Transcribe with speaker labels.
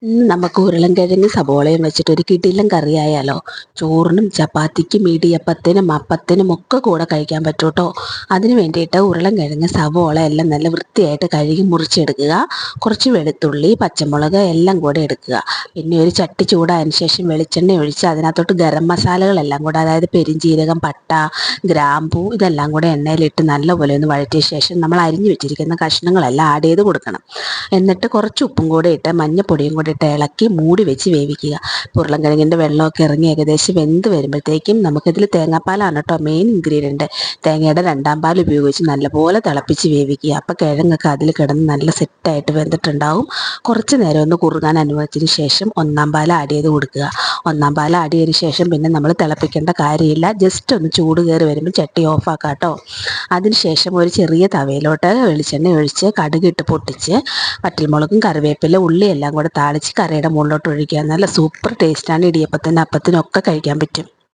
Speaker 1: ഇന്ന് നമുക്ക് ഉരുളൻകിഴങ്ങ് സബോളയും വെച്ചിട്ട് ഒരു കിടിലൻ കറിയായാലോ. ചോറിനും ചപ്പാത്തിക്കും ഇടിയപ്പത്തിനും അപ്പത്തിനും ഒക്കെ കൂടെ കഴിക്കാൻ പറ്റും കേട്ടോ. അതിന് വേണ്ടിയിട്ട് ഉരുളൻകിഴങ്ങ് സബോള എല്ലാം നല്ല വൃത്തിയായിട്ട് കഴുകി മുറിച്ചെടുക്കുക. കുറച്ച് വെളുത്തുള്ളി പച്ചമുളക് എല്ലാം കൂടെ എടുക്കുക. പിന്നെ ഒരു ചട്ടി ചൂടായതിന് ശേഷം വെളിച്ചെണ്ണ ഒഴിച്ച് അതിനകത്തോട്ട് ഗരം മസാലകളെല്ലാം കൂടെ, അതായത് പെരിഞ്ജീരകം, പട്ട, ഗ്രാമ്പൂ ഇതെല്ലാം കൂടെ എണ്ണയിലിട്ട് നല്ലപോലെ ഒന്ന് വഴറ്റിയ ശേഷം നമ്മൾ അരിഞ്ഞു വെച്ചിരിക്കുന്ന കഷ്ണങ്ങളെല്ലാം ആഡ് ചെയ്ത് കൊടുക്കണം. എന്നിട്ട് കുറച്ച് ഉപ്പും കൂടെ ഇട്ട് മഞ്ഞപ്പൊടിയും കൂടി ഇട്ട് ഇളക്കി മൂടി വെച്ച് വേവിക്കുക. ഉരുളൻകിഴങ്ങിൻ്റെ വെള്ളമൊക്കെ ഇറങ്ങി ഏകദേശം വെന്ത് വരുമ്പോഴത്തേക്കും നമുക്കിതിൽ തേങ്ങാപ്പാലാണ് കേട്ടോ മെയിൻ ഇൻഗ്രീഡിയൻറ്റ്. തേങ്ങയുടെ രണ്ടാം പാൽ ഉപയോഗിച്ച് നല്ലപോലെ തിളപ്പിച്ച് വേവിക്കുക. അപ്പോൾ കിഴങ്ങൊക്കെ അതിൽ കിടന്ന് നല്ല സെറ്റായിട്ട് വെന്തിട്ടുണ്ടാവും. കുറച്ച് നേരം ഒന്ന് കുറുകാൻ അനുവദിച്ചതിന് ശേഷം ഒന്നാം പാൽ ആഡ് ചെയ്ത് കൊടുക്കുക. ഒന്നാം പാൽ ആഡ് ചെയ്തതിന് ശേഷം പിന്നെ നമ്മൾ തിളപ്പിക്കേണ്ട കാര്യമില്ല. ജസ്റ്റ് ഒന്ന് ചൂട് കയറി വരുമ്പോൾ ചട്ടി ഓഫാക്കാം കേട്ടോ. അതിന് ശേഷം ഒരു ചെറിയ തവയിലോട്ട് വെളിച്ചെണ്ണ ഒഴിച്ച് കടുകിട്ട് പൊട്ടിച്ച് വറ്റൽമുളകും കറിവേപ്പില ഉള്ളി എല്ലാം കൂടെ താളിച്ച് കറിയുടെ മുകളിലോട്ട് ഒഴിക്കുക. നല്ല സൂപ്പർ ടേസ്റ്റാണ്. ഇടിയപ്പത്തിനും അപ്പത്തിനും ഒക്കെ കഴിക്കാൻ പറ്റും.